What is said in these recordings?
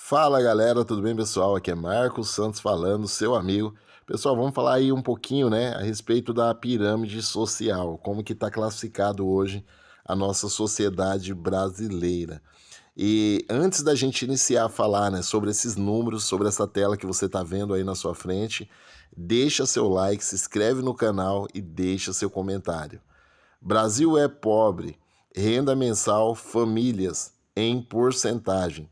Fala galera, tudo bem pessoal? Aqui é Marcos Santos falando, seu amigo. Pessoal, vamos falar aí um pouquinho, né, a respeito da pirâmide social, como que está classificado hoje a nossa sociedade brasileira. E antes da gente iniciar a falar, né, sobre esses números, sobre essa tela que você está vendo aí na sua frente, deixa seu like, se inscreve no canal e deixa seu comentário. Brasil é pobre, renda mensal, famílias em porcentagem.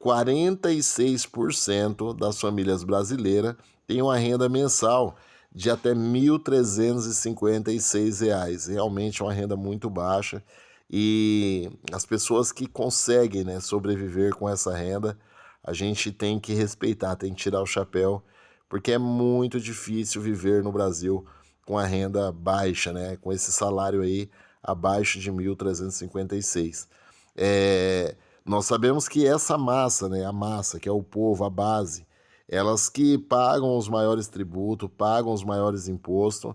46% das famílias brasileiras têm uma renda mensal de até R$ 1.356. Realmente é uma renda muito baixa e as pessoas que conseguem, né, sobreviver com essa renda, a gente tem que respeitar, tem que tirar o chapéu, porque é muito difícil viver no Brasil com a renda baixa, né, com esse salário aí abaixo de 1.356. Nós sabemos que essa massa, né, a massa, que é o povo, a base, elas que pagam os maiores tributos, pagam os maiores impostos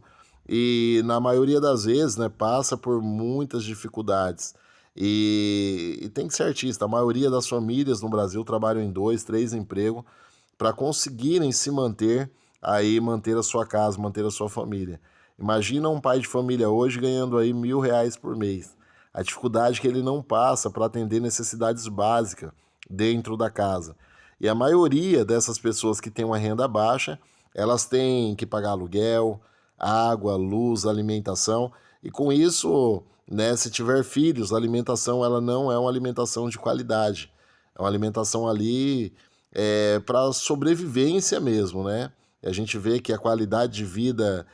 e, na maioria das vezes, né, passa por muitas dificuldades. E tem que ser artista. A maioria das famílias no Brasil trabalham em 2, 3 empregos para conseguirem se manter aí, manter a sua casa, manter a sua família. Imagina um pai de família hoje ganhando aí R$ 1.000 por mês. A dificuldade que ele não passa para atender necessidades básicas dentro da casa. E a maioria dessas pessoas que têm uma renda baixa, elas têm que pagar aluguel, água, luz, alimentação. E com isso, né, se tiver filhos, a alimentação ela não é uma alimentação de qualidade. É uma alimentação ali para sobrevivência mesmo, né? E a gente vê que a qualidade de vida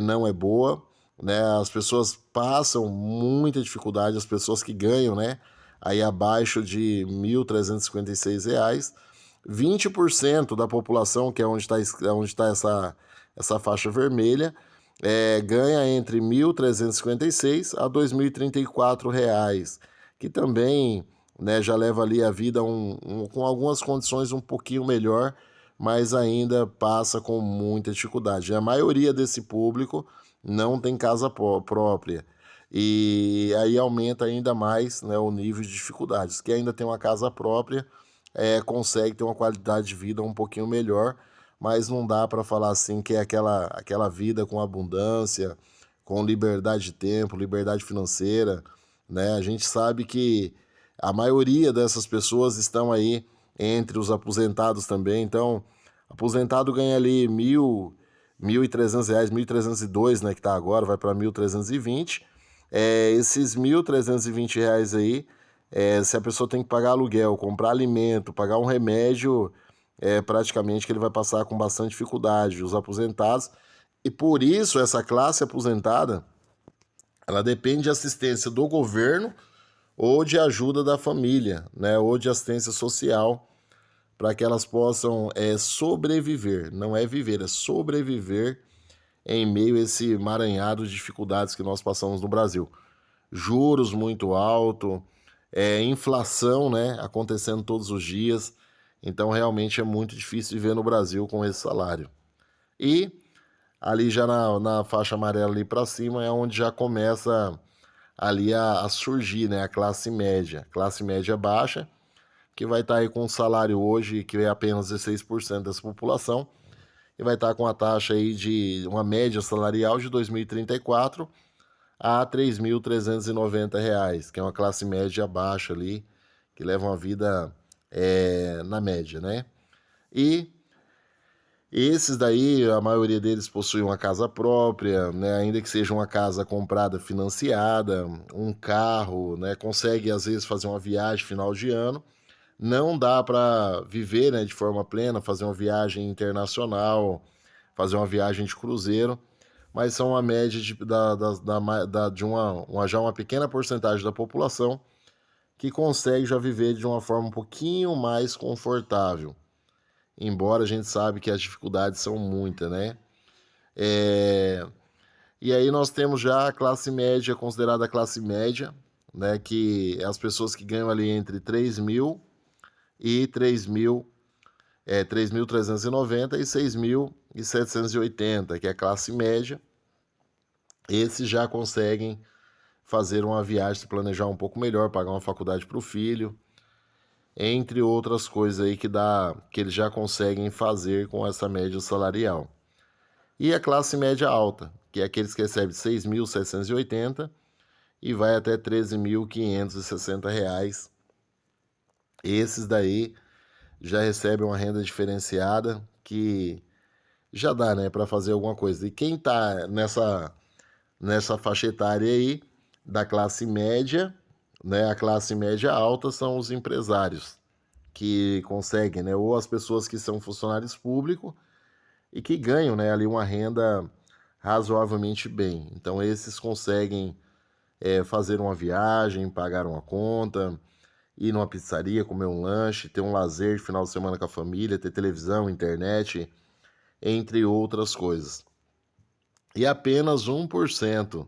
não é boa, né? As pessoas passam muita dificuldade, as pessoas que ganham, né, aí abaixo de R$ 1.356, 20% da população, que é onde tá essa faixa vermelha, ganha entre 1.356 a 2.034 reais, que também, né, já leva ali a vida com algumas condições um pouquinho melhor, mas ainda passa com muita dificuldade. A maioria desse público não tem casa própria. E aí aumenta ainda mais, né, o nível de dificuldades. Que ainda tem uma casa própria, consegue ter uma qualidade de vida um pouquinho melhor, mas não dá para falar assim que é aquela vida com abundância, com liberdade de tempo, liberdade financeira, né? A gente sabe que a maioria dessas pessoas estão aí entre os aposentados também. Então, aposentado ganha ali R$ 1.300, 1.302, né, que tá agora, vai para 1.320. Esses R$ 1.320 aí, se a pessoa tem que pagar aluguel, comprar alimento, pagar um remédio, praticamente que ele vai passar com bastante dificuldade, os aposentados. E por isso essa classe aposentada, ela depende de assistência do governo ou de ajuda da família, né, ou de assistência social, para que elas possam sobreviver. Não é viver, é sobreviver em meio a esse emaranhado de dificuldades que nós passamos no Brasil. Juros muito altos, inflação, né, acontecendo todos os dias. Então, realmente é muito difícil viver no Brasil com esse salário. E ali já na faixa amarela ali para cima é onde já começa ali a surgir, né, a classe média baixa, que vai estar aí com um salário hoje que é apenas 16% dessa população, e vai estar com a taxa aí de uma média salarial de 2034 a R$ 3.390, que é uma classe média baixa ali, que leva uma vida na média, né? E esses daí, a maioria deles possui uma casa própria, né? Ainda que seja uma casa comprada financiada, um carro, né? Consegue às vezes fazer uma viagem final de ano. Não dá para viver, né, de forma plena, fazer uma viagem internacional, fazer uma viagem de cruzeiro, mas são a média de já uma pequena porcentagem da população que consegue já viver de uma forma um pouquinho mais confortável. Embora a gente sabe que as dificuldades são muitas, né? É, E aí nós temos já a classe média, considerada a classe média, né? Que é as pessoas que ganham ali entre 3.000 e 3.390 e 6.780, que é a classe média. Esses já conseguem fazer uma viagem, se planejar um pouco melhor, pagar uma faculdade para o filho. entre outras coisas aí que eles já conseguem fazer com essa média salarial. E a classe média alta, que é aqueles que recebem 6.780 e vai até 13.560 reais. Esses daí já recebem uma renda diferenciada que já dá, né, para fazer alguma coisa. E quem está nessa faixa etária aí da classe média, né, a classe média alta são os empresários que conseguem, né, ou as pessoas que são funcionários públicos e que ganham, né, ali uma renda razoavelmente bem. Então esses conseguem fazer uma viagem, pagar uma conta, ir numa pizzaria, comer um lanche, ter um lazer de final de semana com a família, ter televisão, internet, entre outras coisas. E apenas 1%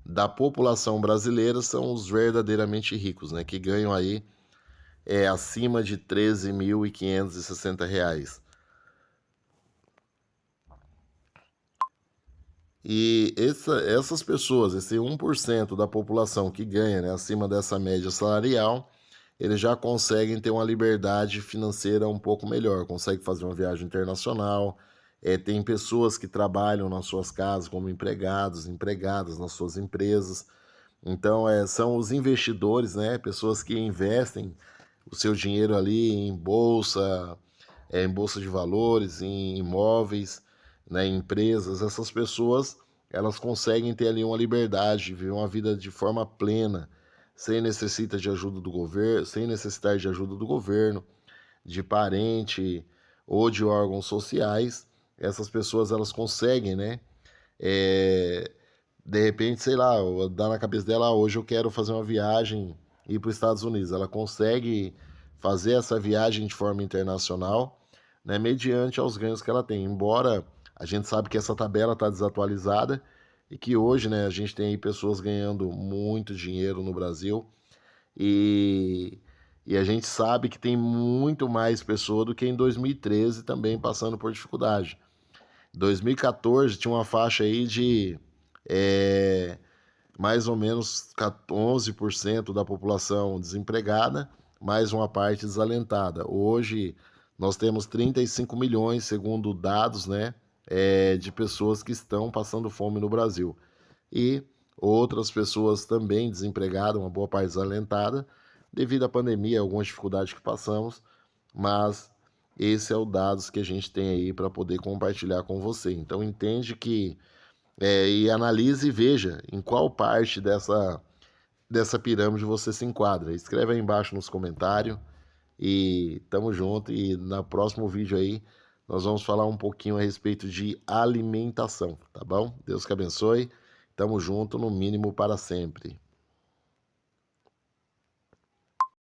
da população brasileira são os verdadeiramente ricos, né, que ganham aí acima de 13.560 reais. E essas pessoas, esse 1% da população que ganha, né, acima dessa média salarial, eles já conseguem ter uma liberdade financeira um pouco melhor, conseguem fazer uma viagem internacional. Tem pessoas que trabalham nas suas casas como empregados, empregadas nas suas empresas. Então, são os investidores, né, pessoas que investem o seu dinheiro ali em bolsa de valores, em imóveis, né, em empresas. Essas pessoas, elas conseguem ter ali uma liberdade, viver uma vida de forma plena, sem necessitar de ajuda do governo, sem necessitar de ajuda do governo, de parente ou de órgãos sociais. Essas pessoas, elas conseguem, né, é, de repente, sei lá, dá na cabeça dela, hoje eu quero fazer uma viagem e ir para os Estados Unidos. Ela consegue fazer essa viagem de forma internacional, né, mediante aos ganhos que ela tem. Embora a gente sabe que essa tabela está desatualizada e que hoje, né, a gente tem aí pessoas ganhando muito dinheiro no Brasil e, e a gente sabe que tem muito mais pessoa do que em 2013 também passando por dificuldade. 2014 tinha uma faixa aí de é, mais ou menos 11% da população desempregada, mais uma parte desalentada. Hoje nós temos 35 milhões, segundo dados, né, de pessoas que estão passando fome no Brasil. E outras pessoas também desempregadas, uma boa parte desalentada, devido à pandemia, algumas dificuldades que passamos, mas esse é o dados que a gente tem aí para poder compartilhar com você. Então entende que e analise e veja em qual parte dessa pirâmide você se enquadra. Escreve aí embaixo nos comentários e tamo junto. E no próximo vídeo aí nós vamos falar um pouquinho a respeito de alimentação, tá bom? Deus que abençoe. Tamo junto, no mínimo para sempre.